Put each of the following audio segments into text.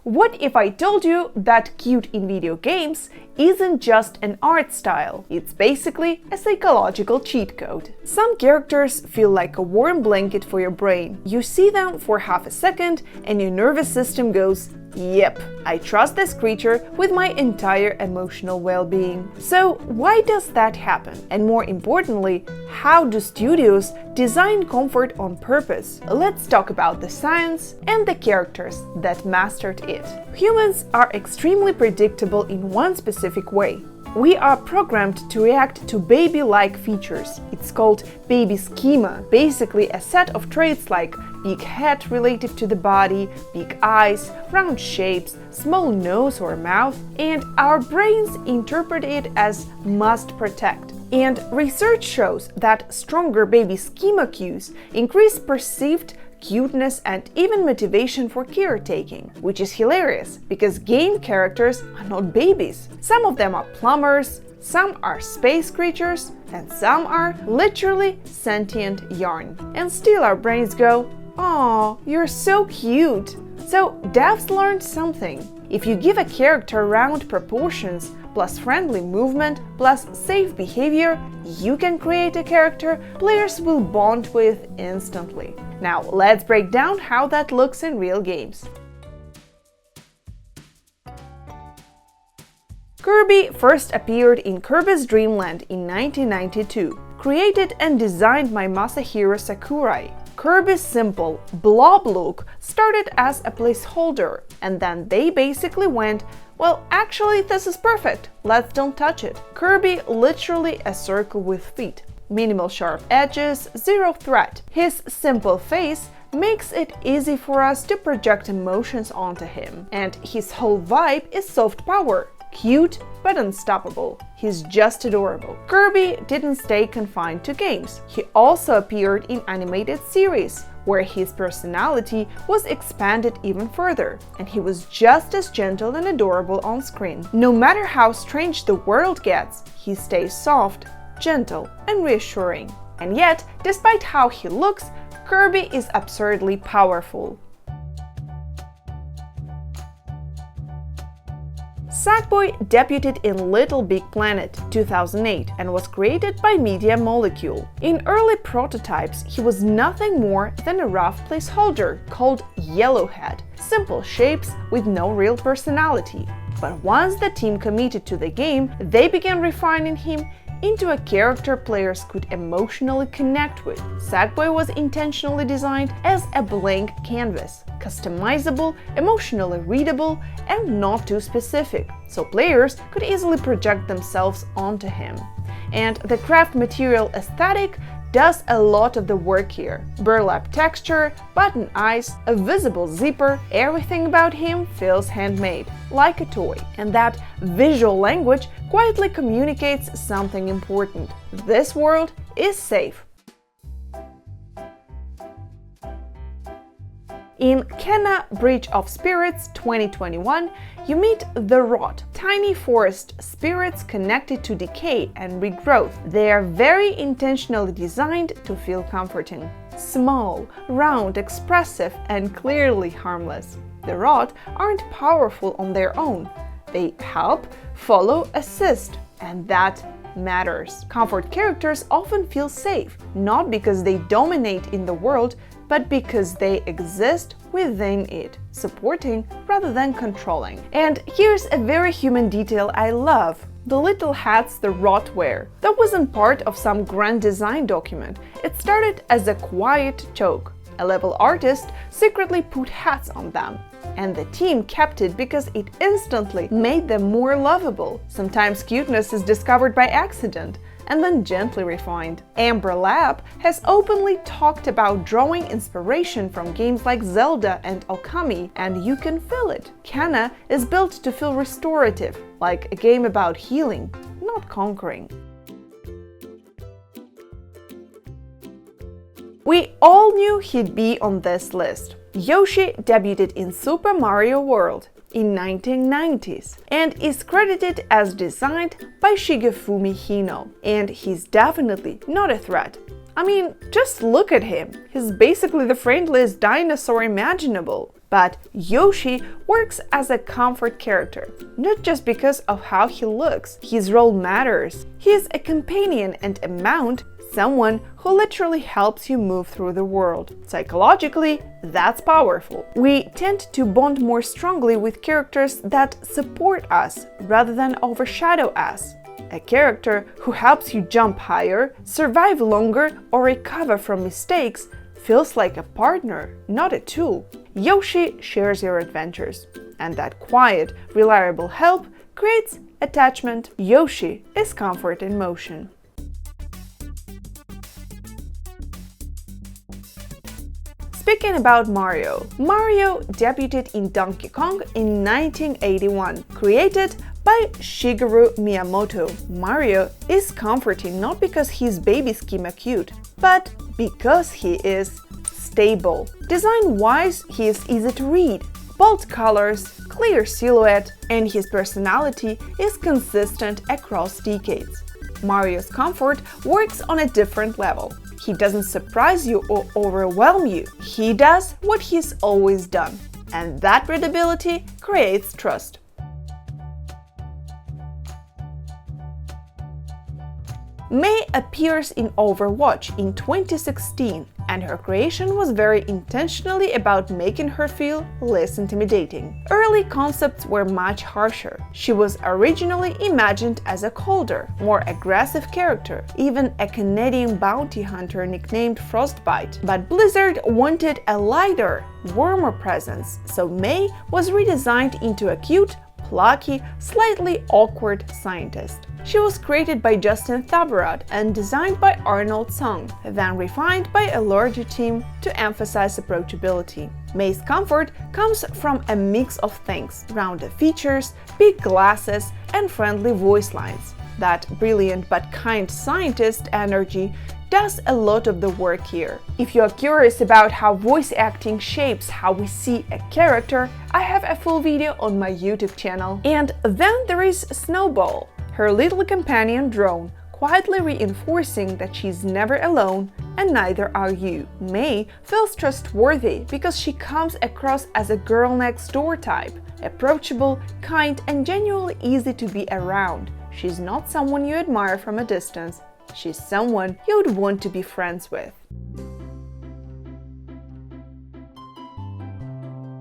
What if I told you that cute in video games isn't just an art style? It's basically a psychological cheat code. Some characters feel like a warm blanket for your brain. You see them for half a second and your nervous system goes, "Yep, I trust this creature with my entire emotional well-being." So why does that happen? And more importantly, how do studios design comfort on purpose? Let's talk about the science and the characters that mastered it. Humans are extremely predictable in one specific way. We are programmed to react to baby-like features. It's called baby schema, basically a set of traits like big head relative to the body, big eyes, round shapes, small nose or mouth, and our brains interpret it as must protect. And research shows that stronger baby schema cues increase perceived cuteness and even motivation for caretaking, which is hilarious because game characters are not babies. Some of them are plumbers, some are space creatures, and some are literally sentient yarn. And still our brains go, "Aw, you're so cute." So devs learned something. If you give a character round proportions, plus friendly movement, plus safe behavior, you can create a character players will bond with instantly. Now let's break down how that looks in real games. Kirby first appeared in Kirby's Dream Land in 1992, created and designed by Masahiro Sakurai. Kirby's simple blob look started as a placeholder, and then they basically went, "Well, actually this is perfect, let's don't touch it." Kirby literally a circle with feet. Minimal sharp edges, zero threat. His simple face makes it easy for us to project emotions onto him, and his whole vibe is soft power. Cute but unstoppable. He's just adorable. Kirby didn't stay confined to games. He also appeared in animated series, where his personality was expanded even further, and he was just as gentle and adorable on screen. No matter how strange the world gets, he stays soft, gentle, and reassuring. And yet, despite how he looks, Kirby is absurdly powerful. Sackboy debuted in Little Big Planet 2008 and was created by Media Molecule. In early prototypes, he was nothing more than a rough placeholder called Yellowhead, simple shapes with no real personality. But once the team committed to the game, they began refining him into a character players could emotionally connect with. Sackboy was intentionally designed as a blank canvas, customizable, emotionally readable, and not too specific, so players could easily project themselves onto him. And the craft material aesthetic does a lot of the work here. Burlap texture, button eyes, a visible zipper, everything about him feels handmade, like a toy. And that visual language quietly communicates something important. This world is safe. In Kena Bridge of Spirits 2021, you meet the Rot, tiny forest spirits connected to decay and regrowth. They are very intentionally designed to feel comforting. Small, round, expressive, and clearly harmless. The Rot aren't powerful on their own. They help, follow, assist, and that matters. Comfort characters often feel safe, not because they dominate in the world, but because they exist within it, supporting rather than controlling. And here's a very human detail I love. The little hats the Rot wear. That wasn't part of some grand design document. It started as a quiet joke. A level artist secretly put hats on them. And the team kept it because it instantly made them more lovable. Sometimes cuteness is discovered by accident and then gently refined. Amber Lab has openly talked about drawing inspiration from games like Zelda and Okami, and you can feel it. Kena is built to feel restorative, like a game about healing, not conquering. We all knew he'd be on this list. Yoshi debuted in Super Mario World in 1990s and is credited as designed by Shigefumi Hino. And he's definitely not a threat. I mean, just look at him. He's basically the friendliest dinosaur imaginable. But Yoshi works as a comfort character, not just because of how he looks. His role matters. He is a companion and a mount, someone who literally helps you move through the world. Psychologically, that's powerful. We tend to bond more strongly with characters that support us rather than overshadow us. A character who helps you jump higher, survive longer, or recover from mistakes feels like a partner, not a tool. Yoshi shares your adventures, and that quiet, reliable help creates attachment. Yoshi is comfort in motion. Speaking about Mario, Mario debuted in Donkey Kong in 1981, created by Shigeru Miyamoto. Mario is comforting not because he's baby schema cute, but because he is stable. Design-wise, he is easy to read. Bold colors, clear silhouette, and his personality is consistent across decades. Mario's comfort works on a different level. He doesn't surprise you or overwhelm you. He does what he's always done. And that credibility creates trust. Mei appears in Overwatch in 2016, and her creation was very intentionally about making her feel less intimidating. Early concepts were much harsher. She was originally imagined as a colder, more aggressive character, even a Canadian bounty hunter nicknamed Frostbite. But Blizzard wanted a lighter, warmer presence, so Mei was redesigned into a cute, plucky, slightly awkward scientist. She was created by Justin Thabarat and designed by Arnold Sung, then refined by a larger team to emphasize approachability. Mei's comfort comes from a mix of things: rounded features, big glasses, and friendly voice lines. That brilliant but kind scientist energy does a lot of the work here. If you are curious about how voice acting shapes how we see a character, I have a full video on my YouTube channel. And then there is Snowball, her little companion drone, quietly reinforcing that she's never alone, and neither are you. Mei feels trustworthy because she comes across as a girl next door type, approachable, kind, and genuinely easy to be around. She's not someone you admire from a distance. She's someone you would want to be friends with.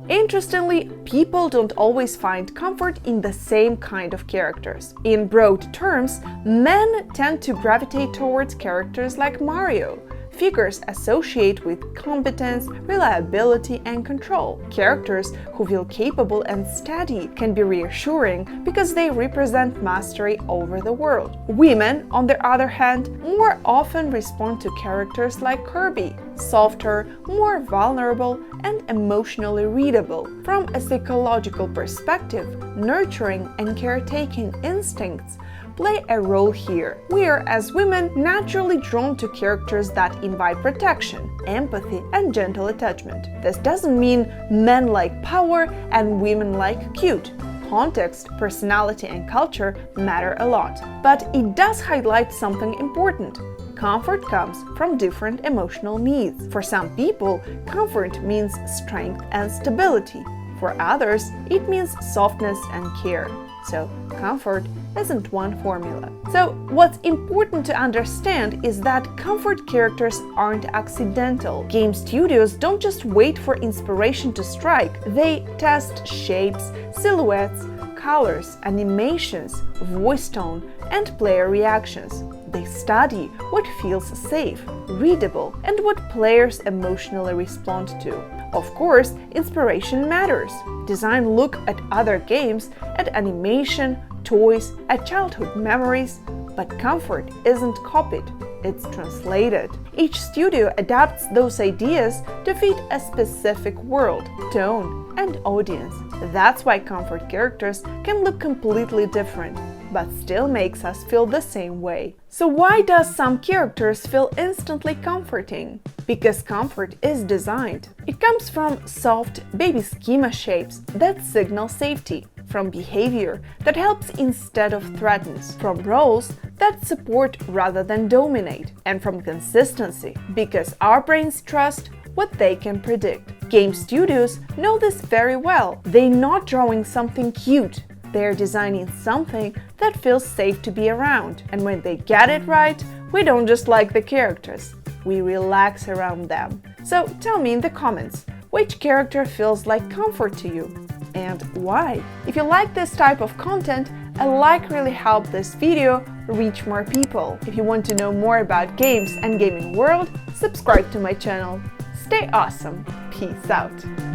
Interestingly, people don't always find comfort in the same kind of characters. In broad terms, men tend to gravitate towards characters like Mario. Figures associate with competence, reliability, and control. Characters who feel capable and steady can be reassuring because they represent mastery over the world. Women, on the other hand, more often respond to characters like Kirby, softer, more vulnerable, and emotionally readable. From a psychological perspective, nurturing and caretaking instincts play a role here. We are, as women, naturally drawn to characters that invite protection, empathy, and gentle attachment. This doesn't mean men like power and women like cute. Context, personality, and culture matter a lot. But it does highlight something important. Comfort comes from different emotional needs. For some people, comfort means strength and stability. For others, it means softness and care. So, comfort isn't one formula. So, what's important to understand is that comfort characters aren't accidental. Game studios don't just wait for inspiration to strike. They test shapes, silhouettes, colors, animations, voice tone, and player reactions. They study what feels safe, readable, and what players emotionally respond to. Of course, inspiration matters. Design look at other games, at animation, toys, at childhood memories, but comfort isn't copied, it's translated. Each studio adapts those ideas to fit a specific world, tone, and audience. That's why comfort characters can look completely different, but still makes us feel the same way. So why does some characters feel instantly comforting? Because comfort is designed. It comes from soft, baby schema shapes that signal safety, from behavior that helps instead of threatens, from roles that support rather than dominate, and from consistency, because our brains trust what they can predict. Game studios know this very well. They're not drawing something cute. They're designing something that feels safe to be around. And when they get it right, we don't just like the characters, we relax around them. So tell me in the comments, which character feels like comfort to you? And why? If you like this type of content, a like really helps this video reach more people. If you want to know more about games and gaming world, subscribe to my channel. Stay awesome. Peace out.